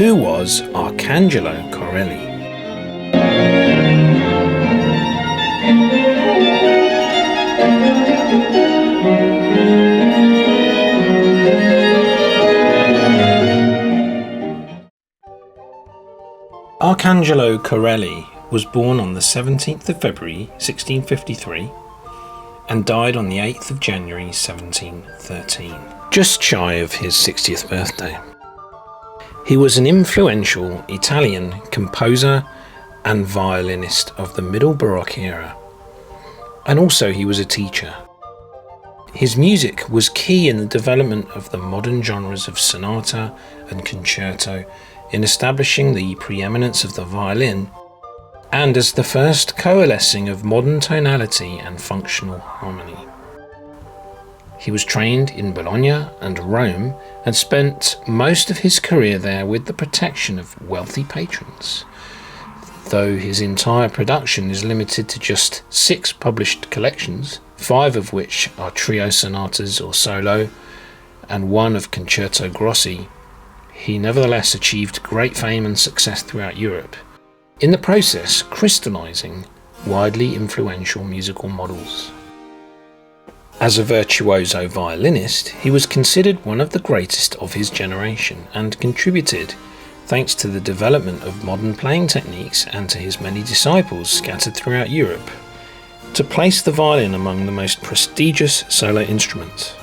Who was Arcangelo Corelli? Arcangelo Corelli was born on the 17th of February 1653 and died on the 8th of January 1713, just shy of his 60th birthday. He was an influential Italian composer and violinist of the Middle Baroque era, and also he was a teacher. His music was key in the development of the modern genres of sonata and concerto, in establishing the preeminence of the violin, and as the first coalescing of modern tonality and functional harmony. He was trained in Bologna and Rome and spent most of his career there with the protection of wealthy patrons. Though his entire production is limited to just 6 published collections, 5 of which are trio sonatas or solo, and 1 of concerto grossi, he nevertheless achieved great fame and success throughout Europe, in the process crystallizing widely influential musical models. As a virtuoso violinist, he was considered one of the greatest of his generation and contributed, thanks to the development of modern playing techniques and to his many disciples scattered throughout Europe, to place the violin among the most prestigious solo instruments.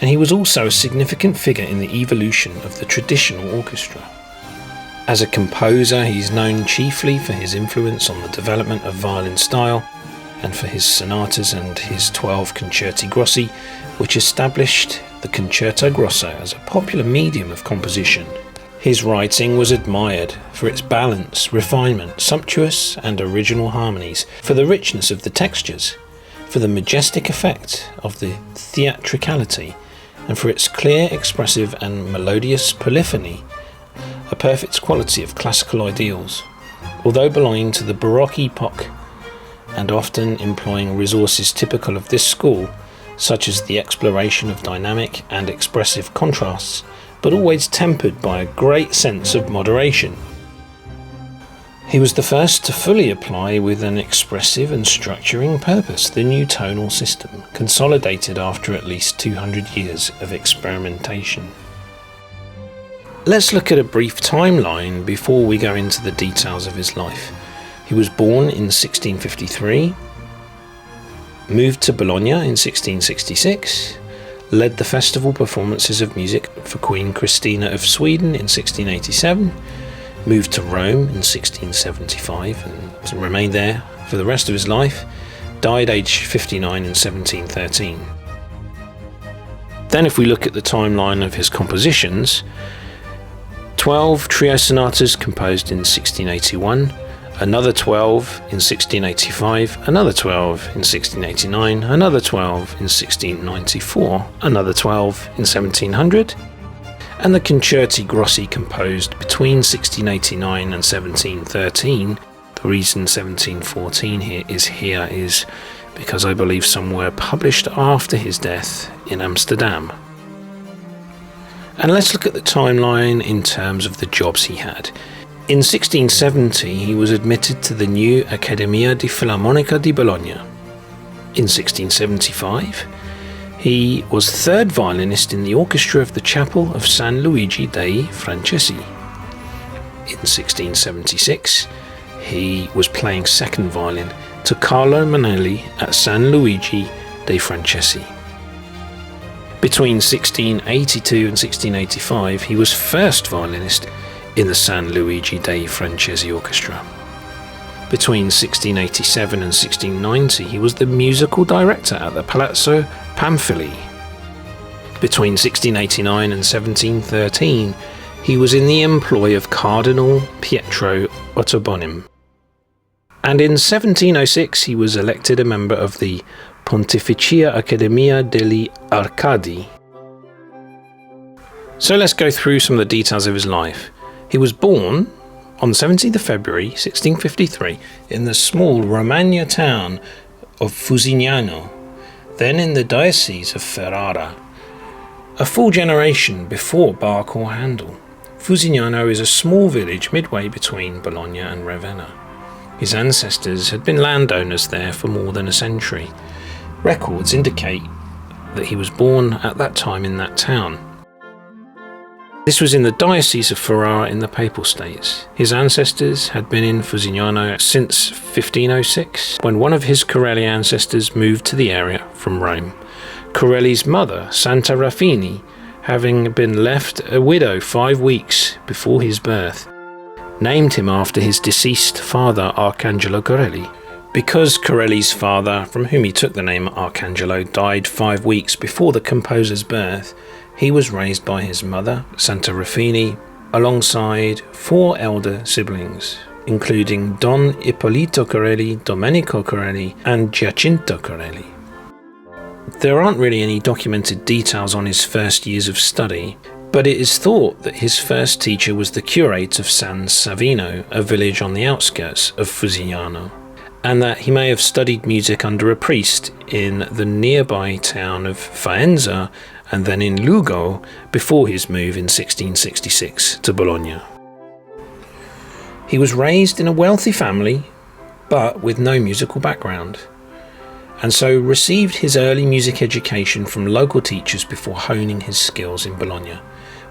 And he was also a significant figure in the evolution of the traditional orchestra. As a composer, he's known chiefly for his influence on the development of violin style and for his sonatas and his 12 concerti grossi, which established the concerto grosso as a popular medium of composition. His writing was admired for its balance, refinement, sumptuous and original harmonies, for the richness of the textures, for the majestic effect of the theatricality, and for its clear, expressive and melodious polyphony, a perfect quality of classical ideals. Although belonging to the Baroque epoch and often employing resources typical of this school, such as the exploration of dynamic and expressive contrasts, but always tempered by a great sense of moderation. He was the first to fully apply with an expressive and structuring purpose the new tonal system, consolidated after at least 200 years of experimentation. Let's look at a brief timeline before we go into the details of his life. He was born in 1653, moved to Bologna in 1666, led the festival performances of music for Queen Christina of Sweden in 1687, moved to Rome in 1675 and remained there for the rest of his life, died aged 59 in 1713. Then if we look at the timeline of his compositions, 12 trio sonatas composed in 1681, another 12 in 1685, another 12 in 1689, another 12 in 1694, another 12 in 1700, and the concerti grossi composed between 1689 and 1713. The reason 1714 here is because I believe some were published after his death in Amsterdam. And let's look at the timeline in terms of the jobs he had. In 1670 he was admitted to the new Accademia di Filarmonica di Bologna. In 1675 he was third violinist in the orchestra of the chapel of San Luigi dei Francesi. In 1676, he was playing second violin to Carlo Manelli at San Luigi dei Francesi. Between 1682 and 1685, he was first violinist in the San Luigi dei Francesi orchestra. Between 1687 and 1690, he was the musical director at the Palazzo Pamphili. Between 1689 and 1713, he was in the employ of Cardinal Pietro Ottobonim. And in 1706, he was elected a member of the Pontificia Accademia degli Arcadi. So let's go through some of the details of his life. He was born on 17th of February 1653 in the small Romagna town of Fusignano, then in the diocese of Ferrara, a full generation before Bach or Handel. Fusignano is a small village midway between Bologna and Ravenna. His ancestors had been landowners there for more than a century. Records indicate that he was born at that time in that town. This was in the Diocese of Ferrara in the Papal States. His ancestors had been in Fusignano since 1506, when one of his Corelli ancestors moved to the area from Rome. Corelli's mother, Santa Raffini, having been left a widow 5 weeks before his birth, named him after his deceased father, Arcangelo Corelli. Because Corelli's father, from whom he took the name Arcangelo, died 5 weeks before the composer's birth, he was raised by his mother, Santa Raffini, alongside 4 elder siblings, including Don Ippolito Corelli, Domenico Corelli, and Giacinto Corelli. There aren't really any documented details on his first years of study, but it is thought that his first teacher was the curate of San Savino, a village on the outskirts of Fusignano, and that he may have studied music under a priest in the nearby town of Faenza and then in Lugo before his move in 1666 to Bologna. He was raised in a wealthy family, but with no musical background, and so received his early music education from local teachers before honing his skills in Bologna,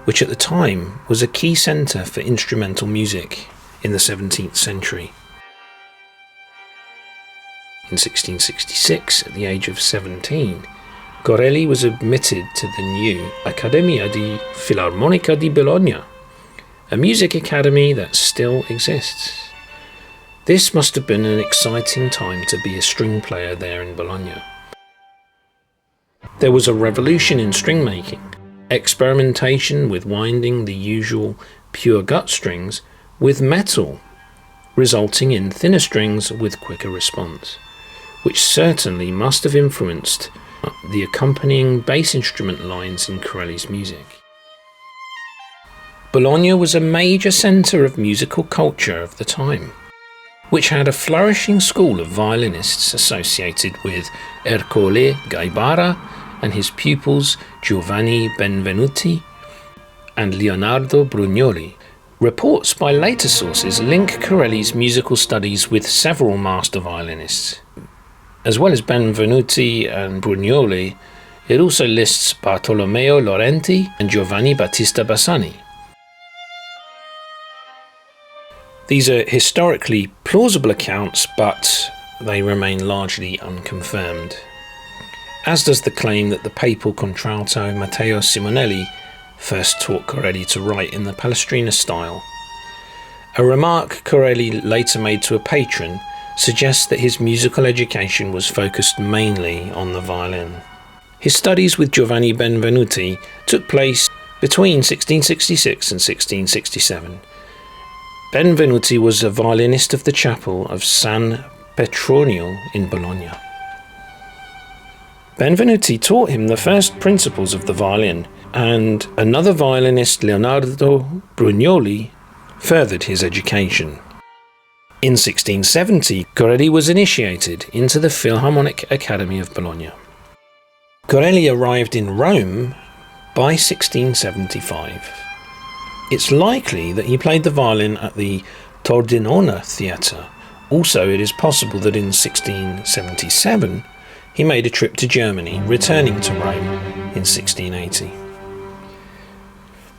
which at the time was a key centre for instrumental music in the 17th century. In 1666, at the age of 17, Corelli was admitted to the new Accademia di Filarmonica di Bologna, a music academy that still exists. This must have been an exciting time to be a string player there in Bologna. There was a revolution in string making, experimentation with winding the usual pure gut strings with metal, resulting in thinner strings with quicker response, which certainly must have influenced the accompanying bass instrument lines in Corelli's music. Bologna was a major centre of musical culture of the time, which had a flourishing school of violinists associated with Ercole Gaibara and his pupils Giovanni Benvenuti and Leonardo Brugnoli. Reports by later sources link Corelli's musical studies with several master violinists. As well as Benvenuti and Brugnoli, it also lists Bartolomeo Laurenti and Giovanni Battista Bassani. These are historically plausible accounts, but they remain largely unconfirmed, as does the claim that the papal contralto Matteo Simonelli first taught Corelli to write in the Palestrina style. A remark Corelli later made to a patron suggests that his musical education was focused mainly on the violin. His studies with Giovanni Benvenuti took place between 1666 and 1667. Benvenuti was a violinist of the chapel of San Petronio in Bologna. Benvenuti taught him the first principles of the violin, and another violinist, Leonardo Brugnoli, furthered his education. In 1670, Corelli was initiated into the Philharmonic Academy of Bologna. Corelli arrived in Rome by 1675. It's likely that he played the violin at the Tordinona Theatre. Also, it is possible that in 1677 he made a trip to Germany, returning to Rome in 1680.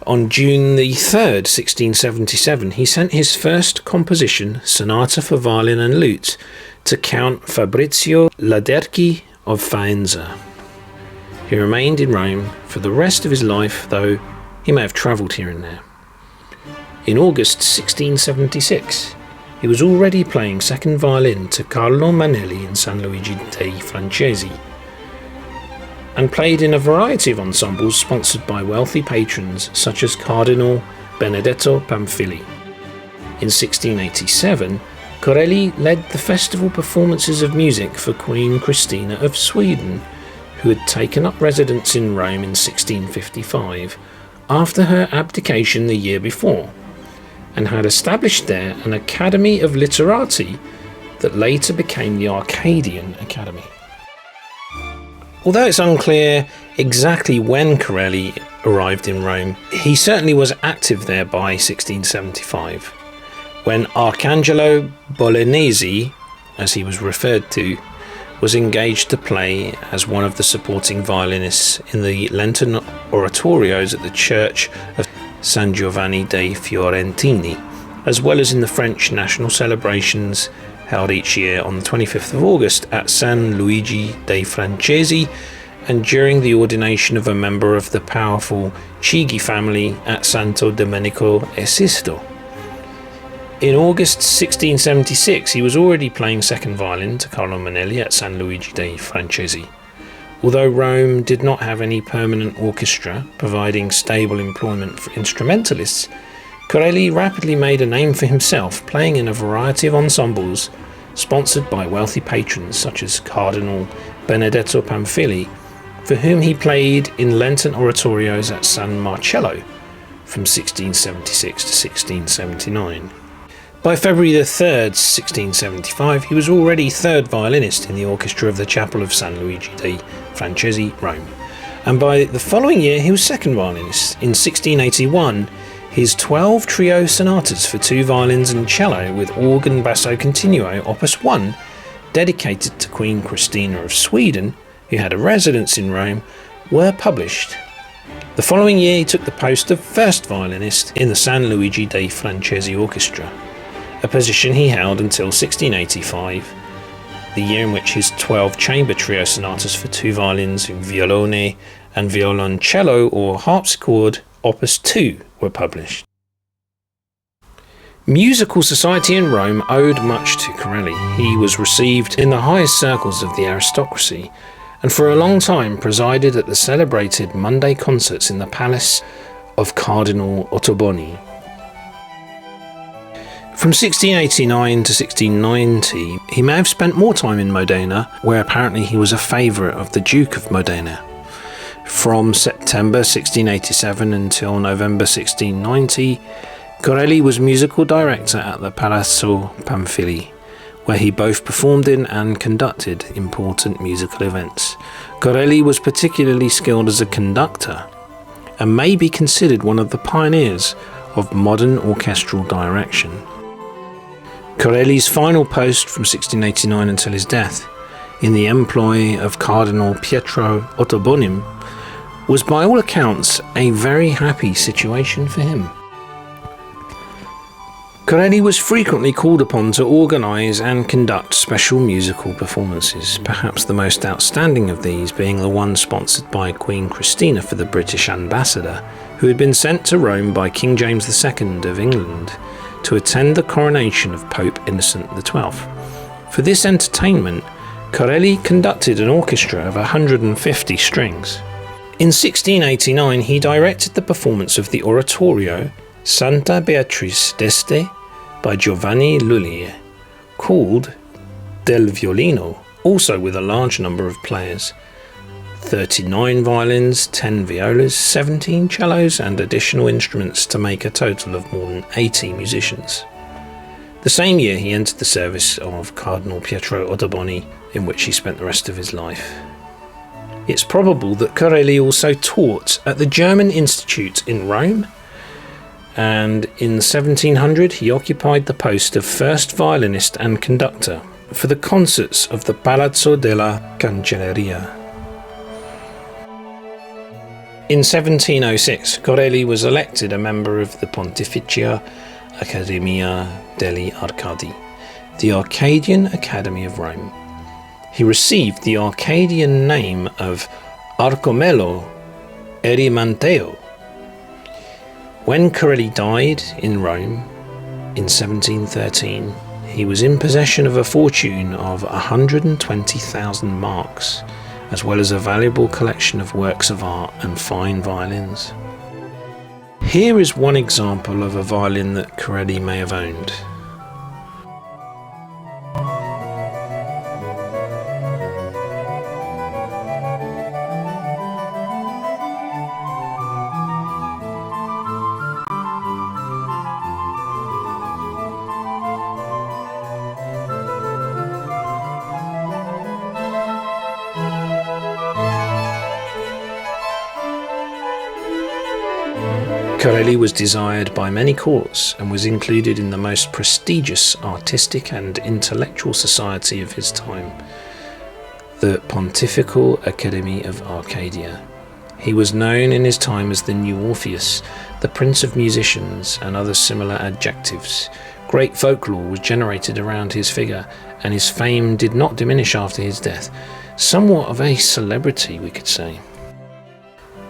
On June the 3rd, 1677, he sent his first composition, Sonata for Violin and Lute, to Count Fabrizio Laderchi of Faenza. He remained in Rome for the rest of his life, though he may have travelled here and there. In August 1676, he was already playing second violin to Carlo Manelli in San Luigi dei Francesi, and played in a variety of ensembles sponsored by wealthy patrons such as Cardinal Benedetto Pamphili. In 1687, Corelli led the festival performances of music for Queen Christina of Sweden, who had taken up residence in Rome in 1655 after her abdication the year before, and had established there an Academy of Literati that later became the Arcadian Academy. Although it's unclear exactly when Corelli arrived in Rome, he certainly was active there by 1675, when Arcangelo Bolognese, as he was referred to, was engaged to play as one of the supporting violinists in the Lenten oratorios at the church of San Giovanni dei Fiorentini, as well as in the French national celebrations held each year on the 25th of August at San Luigi dei Francesi, and during the ordination of a member of the powerful Chigi family at Santo Domenico e Sisto. In August 1676, he was already playing second violin to Carlo Manelli at San Luigi dei Francesi. Although Rome did not have any permanent orchestra providing stable employment for instrumentalists, Corelli rapidly made a name for himself, playing in a variety of ensembles sponsored by wealthy patrons such as Cardinal Benedetto Pamphili, for whom he played in Lenten oratorios at San Marcello from 1676 to 1679. By February the 3rd, 1675, he was already third violinist in the orchestra of the Chapel of San Luigi dei Francesi, Rome, and by the following year he was second violinist. In 1681, his 12 trio sonatas for two violins and cello with organ basso continuo, Opus 1, dedicated to Queen Christina of Sweden, who had a residence in Rome, were published. The following year he took the post of first violinist in the San Luigi dei Francesi Orchestra, a position he held until 1685, the year in which his 12 chamber trio sonatas for two violins, violone and violoncello or harpsichord, Opus 2, were published. Musical society in Rome owed much to Corelli. He was received in the highest circles of the aristocracy, and for a long time presided at the celebrated Monday concerts in the palace of Cardinal Ottoboni. From 1689 to 1690, he may have spent more time in Modena, where apparently he was a favourite of the Duke of Modena. From September 1687 until November 1690, Corelli was musical director at the Palazzo Pamphili, where he both performed in and conducted important musical events. Corelli was particularly skilled as a conductor and may be considered one of the pioneers of modern orchestral direction. Corelli's final post from 1689 until his death, in the employ of Cardinal Pietro Ottoboni, was by all accounts a very happy situation for him. Corelli was frequently called upon to organise and conduct special musical performances, perhaps the most outstanding of these being the one sponsored by Queen Christina for the British ambassador, who had been sent to Rome by King James II of England to attend the coronation of Pope Innocent XII. For this entertainment, Corelli conducted an orchestra of 150 strings. In 1689, he directed the performance of the oratorio Santa Beatrice d'Este by Giovanni Lullier, called Del Violino, also with a large number of players. 39 violins, 10 violas, 17 cellos and additional instruments to make a total of more than 80 musicians. The same year he entered the service of Cardinal Pietro Ottoboni, in which he spent the rest of his life. It's probable that Corelli also taught at the German Institute in Rome, and in 1700 he occupied the post of first violinist and conductor for the concerts of the Palazzo della Cancelleria. In 1706, Corelli was elected a member of the Pontificia Accademia degli Arcadi, the Arcadian Academy of Rome. He received the Arcadian name of Arcangelo Erimanteo. When Corelli died in Rome in 1713, he was in possession of a fortune of 120,000 marks, as well as a valuable collection of works of art and fine violins. Here is one example of a violin that Corelli may have owned. Corelli was desired by many courts and was included in the most prestigious artistic and intellectual society of his time, the Pontifical Academy of Arcadia. He was known in his time as the New Orpheus, the Prince of Musicians, and other similar adjectives. Great folklore was generated around his figure, and his fame did not diminish after his death. Somewhat of a celebrity, we could say.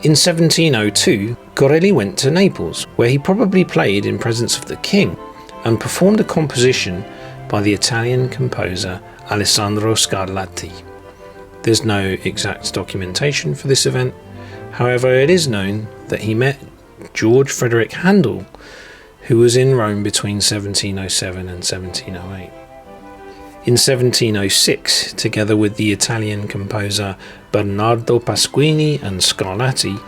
In 1702, Corelli went to Naples, where he probably played in presence of the king, and performed a composition by the Italian composer Alessandro Scarlatti. There's no exact documentation for this event. However, it is known that he met George Frederick Handel, who was in Rome between 1707 and 1708. In 1706, together with the Italian composer Bernardo Pasquini and Scarlatti,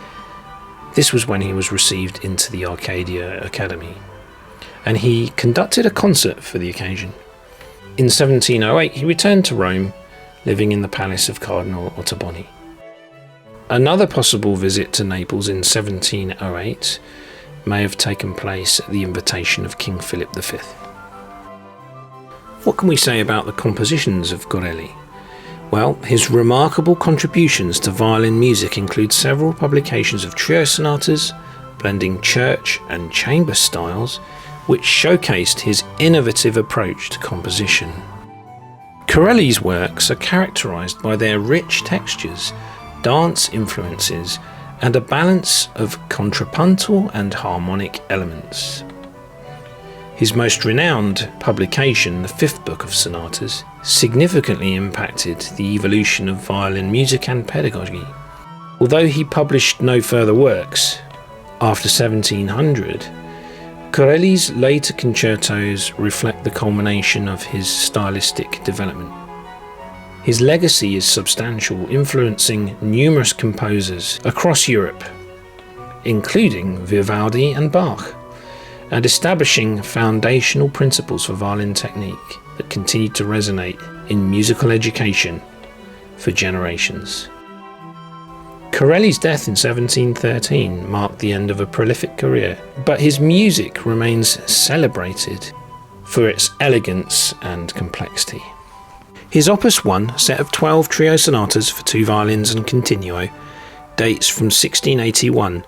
this was when he was received into the Arcadia Academy, and he conducted a concert for the occasion. In 1708, he returned to Rome, living in the palace of Cardinal Ottoboni. Another possible visit to Naples in 1708 may have taken place at the invitation of King Philip V. What can we say about the compositions of Corelli? Well, his remarkable contributions to violin music include several publications of trio sonatas, blending church and chamber styles, which showcased his innovative approach to composition. Corelli's works are characterized by their rich textures, dance influences, and a balance of contrapuntal and harmonic elements. His most renowned publication, the Fifth Book of Sonatas, significantly impacted the evolution of violin music and pedagogy. Although he published no further works after 1700, Corelli's later concertos reflect the culmination of his stylistic development. His legacy is substantial, influencing numerous composers across Europe, including Vivaldi and Bach, and establishing foundational principles for violin technique that continue to resonate in musical education for generations. Corelli's death in 1713 marked the end of a prolific career, but his music remains celebrated for its elegance and complexity. His Opus 1, set of 12 trio sonatas for 2 violins and continuo, dates from 1681,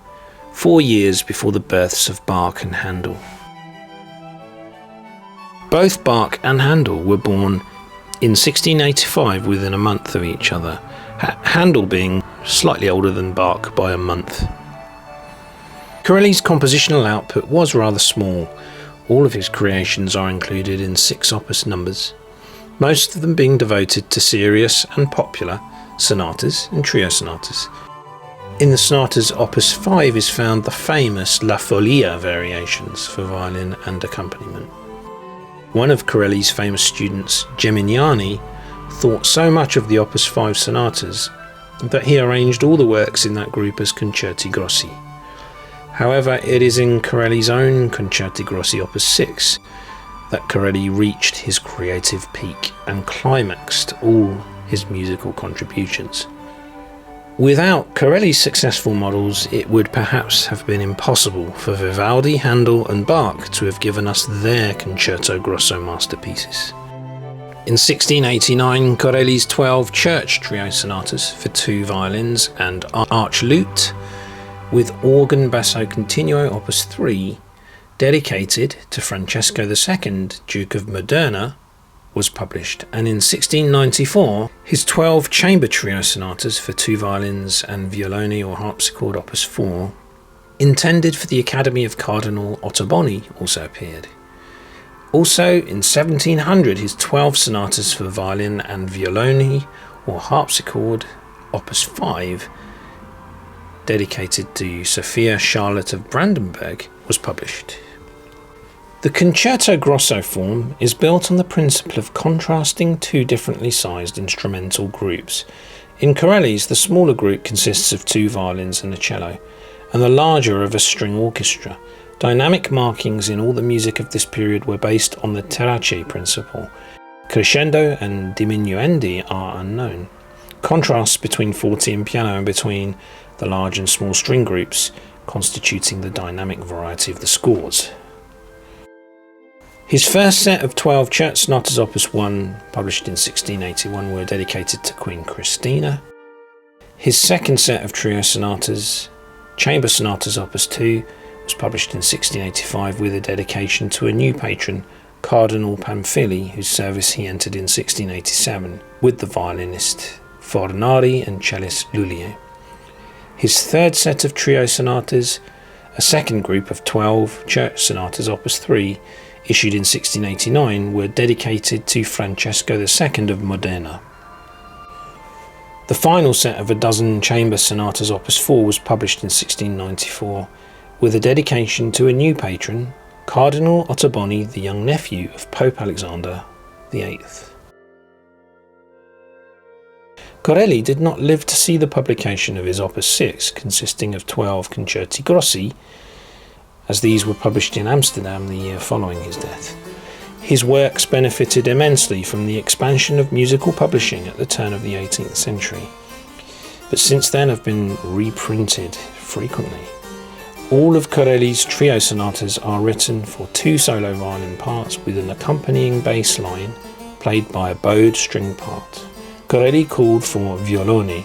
4 years before the births of Bach and Handel. Both Bach and Handel were born in 1685 within a month of each other, Handel being slightly older than Bach by a month. Corelli's compositional output was rather small. All of his creations are included in 6 opus numbers, most of them being devoted to serious and popular sonatas and trio sonatas. In the sonatas, Opus 5 is found the famous La Folia variations for violin and accompaniment. One of Corelli's famous students, Geminiani, thought so much of the Opus 5 sonatas that he arranged all the works in that group as concerti grossi. However, it is in Corelli's own Concerti Grossi Opus 6 that Corelli reached his creative peak and climaxed all his musical contributions. Without Corelli's successful models, it would perhaps have been impossible for Vivaldi, Handel and Bach to have given us their Concerto Grosso masterpieces. In 1689, Corelli's 12 church trio sonatas for 2 violins and arch lute, with organ basso continuo Opus 3, dedicated to Francesco II, Duke of Modena, was published, and in 1694 his 12 chamber trio sonatas for 2 violins and violoni or harpsichord Opus 4, intended for the Academy of Cardinal Ottoboni, also appeared. Also in 1700 his 12 sonatas for violin and violoni or harpsichord Opus 5, dedicated to Sophia Charlotte of Brandenburg, was published. The Concerto Grosso form is built on the principle of contrasting 2 differently sized instrumental groups. In Corelli's, the smaller group consists of 2 violins and a cello, and the larger of a string orchestra. Dynamic markings in all the music of this period were based on the terrace principle. Crescendo and diminuendi are unknown. Contrasts between forte and piano and between the large and small string groups constituting the dynamic variety of the scores. His first set of 12 church sonatas opus 1, published in 1681, were dedicated to Queen Christina. His second set of trio sonatas, chamber sonatas opus 2, was published in 1685 with a dedication to a new patron, Cardinal Pamphili, whose service he entered in 1687 with the violinist Fornari and cellist Lullier. His third set of trio sonatas, a second group of 12 church sonatas opus 3, issued in 1689, were dedicated to Francesco II of Modena. The final set of a dozen chamber sonatas opus 4 was published in 1694 with a dedication to a new patron, Cardinal Ottoboni, the young nephew of Pope Alexander VIII. Corelli did not live to see the publication of his opus 6, consisting of 12 concerti grossi, as these were published in Amsterdam the year following his death. His works benefited immensely from the expansion of musical publishing at the turn of the 18th century, but since then have been reprinted frequently. All of Corelli's trio sonatas are written for 2 solo violin parts with an accompanying bass line played by a bowed string part. Corelli called for violone,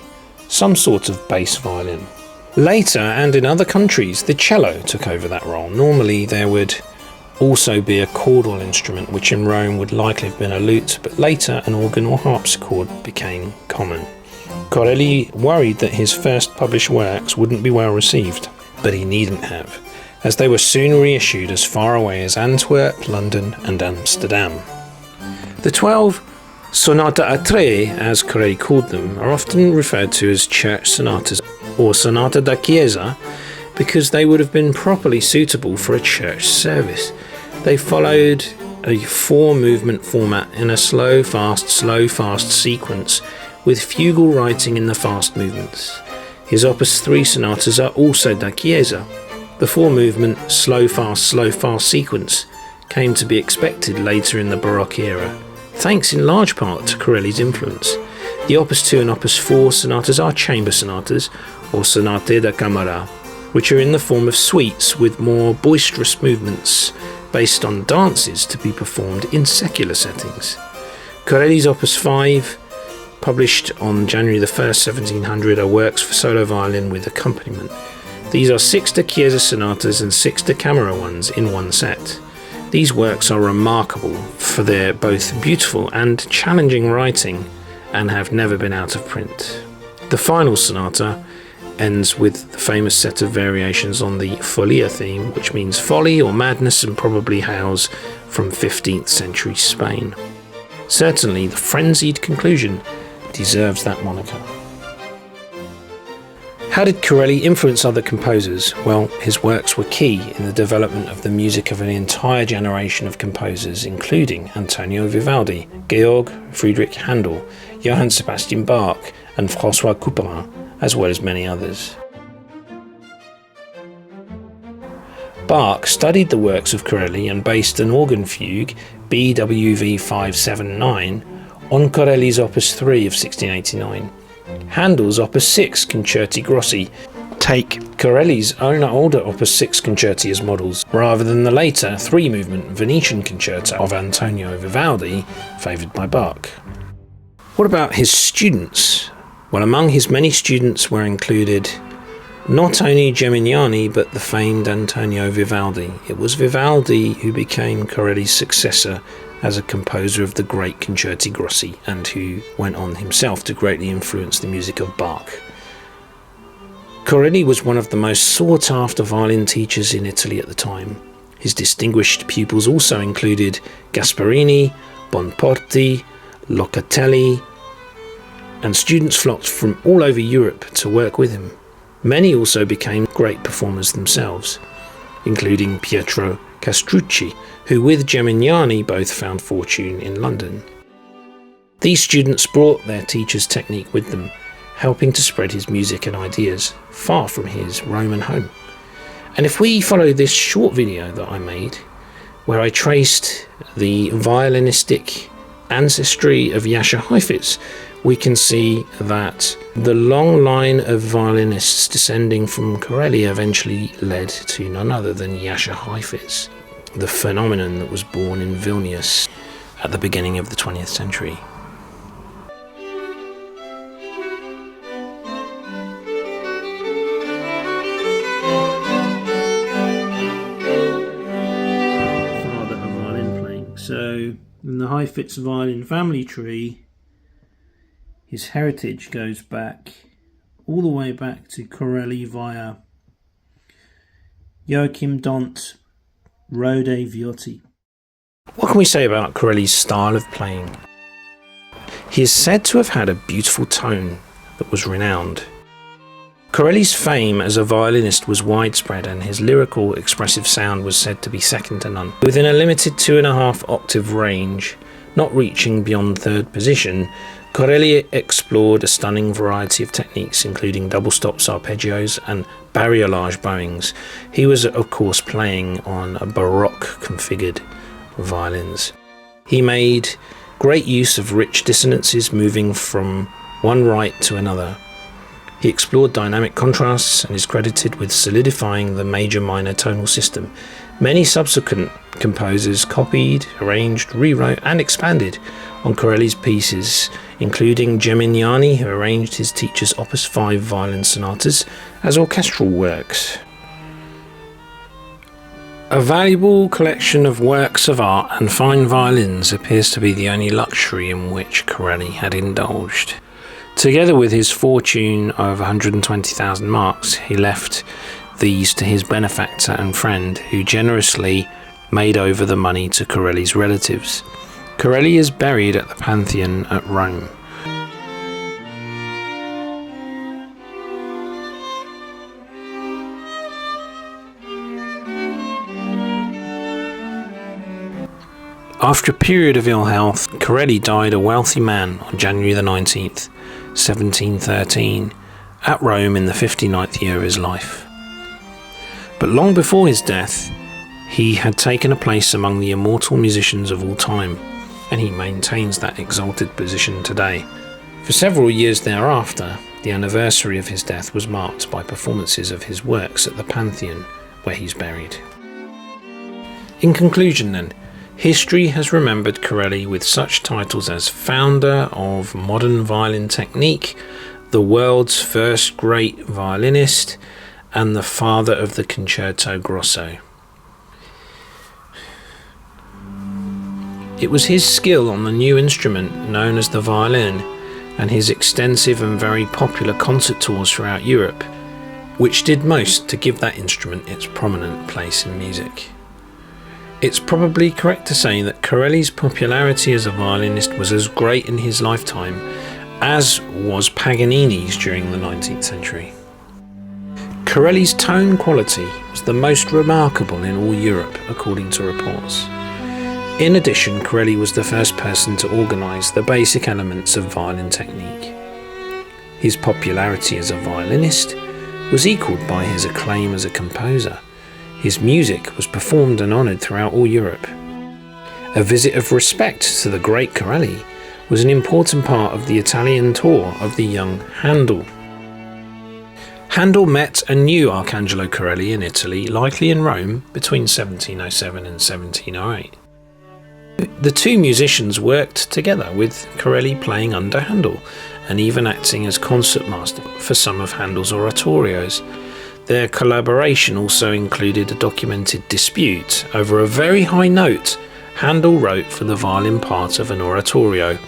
some sort of bass violin. Later, and in other countries, the cello took over that role. Normally there would also be a chordal instrument, which in Rome would likely have been a lute, but later an organ or harpsichord became common. Corelli worried that his first published works wouldn't be well received, but he needn't have, as they were soon reissued as far away as Antwerp, London and Amsterdam. The 12 sonata a tre, as Corelli called them, are often referred to as church sonatas or sonata da chiesa because they would have been properly suitable for a church service. They followed a 4-movement format in a slow, fast sequence with fugal writing in the fast movements. His opus 3 sonatas are also da chiesa. The 4-movement slow, fast sequence came to be expected later in the Baroque era, thanks in large part to Corelli's influence. The opus 2 and opus 4 sonatas are chamber sonatas, or sonate da camera, which are in the form of suites with more boisterous movements based on dances to be performed in secular settings. Corelli's opus 5, published on January the 1st, 1700, are works for solo violin with accompaniment. These are 6 da chiesa sonatas and 6 da camera ones in one set. These works are remarkable for their both beautiful and challenging writing and have never been out of print. The final sonata ends with the famous set of variations on the Folia theme, which means folly or madness and probably hails from 15th century Spain. Certainly the frenzied conclusion deserves that moniker. How did Corelli influence other composers? Well, his works were key in the development of the music of an entire generation of composers, including Antonio Vivaldi, Georg Friedrich Handel, Johann Sebastian Bach, and François Couperin, as well as many others. Bach studied the works of Corelli and based an organ fugue, BWV 579, on Corelli's opus 3 of 1689. Handel's opus 6 Concerti Grossi take Corelli's own older opus 6 concerti as models, rather than the later 3-movement Venetian concerto of Antonio Vivaldi, favoured by Bach. What about his students? Well, among his many students were included not only Geminiani, but the famed Antonio Vivaldi. It was Vivaldi who became Corelli's successor as a composer of the great Concerti Grossi, and who went on himself to greatly influence the music of Bach. Corelli was one of the most sought-after violin teachers in Italy at the time. His distinguished pupils also included Gasparini, Bonporti, Locatelli, and students flocked from all over Europe to work with him. Many also became great performers themselves, including Pietro Castrucci, who with Geminiani both found fortune in London. These students brought their teacher's technique with them, helping to spread his music and ideas far from his Roman home. And if we follow this short video that I made, where I traced the violinistic ancestry of Jascha Heifetz, we can see that the long line of violinists descending from Corelli eventually led to none other than Jascha Heifetz, the phenomenon that was born in Vilnius at the beginning of the 20th century. Father of violin playing. So, in the Heifetz violin family tree, his heritage goes back all the way back to Corelli via Joachim Dont, Rode Viotti. What can we say about Corelli's style of playing? He is said to have had a beautiful tone that was renowned. Corelli's fame as a violinist was widespread, and his lyrical, expressive sound was said to be second to none. Within a limited 2.5 octave range, not reaching beyond third position, Corelli explored a stunning variety of techniques, including double stops, arpeggios, and barriolage bowings. He was, of course, playing on a Baroque configured violins. He made great use of rich dissonances, moving from one right to another. He explored dynamic contrasts and is credited with solidifying the major-minor tonal system. Many subsequent composers copied, arranged, rewrote, and expanded on Corelli's pieces, including Geminiani, who arranged his teacher's Opus 5 violin sonatas as orchestral works. A valuable collection of works of art and fine violins appears to be the only luxury in which Corelli had indulged. Together with his fortune of 120,000 marks, he left these to his benefactor and friend, who generously made over the money to Corelli's relatives. Corelli is buried at the Pantheon at Rome. After a period of ill health, Corelli died a wealthy man on January the 19th, 1713, at Rome in the 59th year of his life. But long before his death, he had taken a place among the immortal musicians of all time, and he maintains that exalted position today. For several years thereafter, the anniversary of his death was marked by performances of his works at the Pantheon, where he's buried. In conclusion then, history has remembered Corelli with such titles as founder of modern violin technique, the world's first great violinist, and the father of the concerto grosso. It was his skill on the new instrument known as the violin, and his extensive and very popular concert tours throughout Europe, which did most to give that instrument its prominent place in music. It's probably correct to say that Corelli's popularity as a violinist was as great in his lifetime as was Paganini's during the 19th century. Corelli's tone quality was the most remarkable in all Europe, according to reports. In addition, Corelli was the first person to organise the basic elements of violin technique. His popularity as a violinist was equalled by his acclaim as a composer. His music was performed and honoured throughout all Europe. A visit of respect to the great Corelli was an important part of the Italian tour of the young Handel. Handel met and knew Arcangelo Corelli in Italy, likely in Rome, between 1707 and 1708. The two musicians worked together, with Corelli playing under Handel and even acting as concertmaster for some of Handel's oratorios. Their collaboration also included a documented dispute over a very high note Handel wrote for the violin part of an oratorio,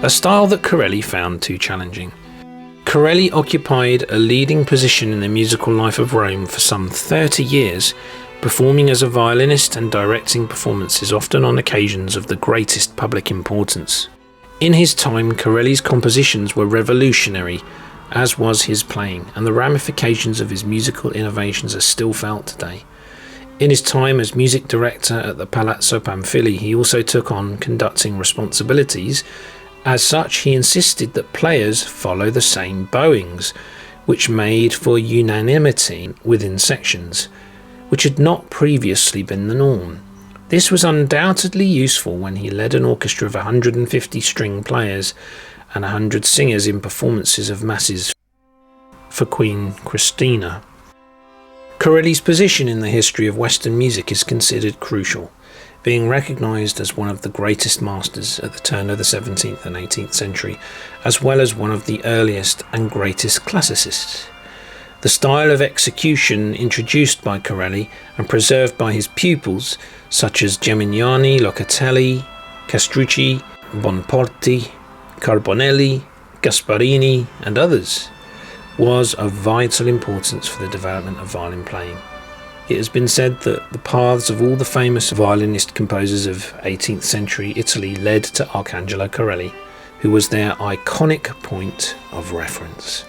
a style that Corelli found too challenging. Corelli occupied a leading position in the musical life of Rome for some 30 years, performing as a violinist and directing performances often on occasions of the greatest public importance. In his time, Corelli's compositions were revolutionary, as was his playing, and the ramifications of his musical innovations are still felt today. In his time as music director at the Palazzo Pamphili, he also took on conducting responsibilities. As such, he insisted that players follow the same bowings, which made for unanimity within sections, which had not previously been the norm. This was undoubtedly useful when he led an orchestra of 150 string players, and 100 singers in performances of masses for Queen Christina. Corelli's position in the history of Western music is considered crucial, being recognised as one of the greatest masters at the turn of the 17th and 18th century, as well as one of the earliest and greatest classicists. The style of execution introduced by Corelli and preserved by his pupils, such as Gemignani, Locatelli, Castrucci, Bonporti, Carbonelli, Gasparini, and others, was of vital importance for the development of violin playing. It has been said that the paths of all the famous violinist composers of 18th century Italy led to Arcangelo Corelli, who was their iconic point of reference.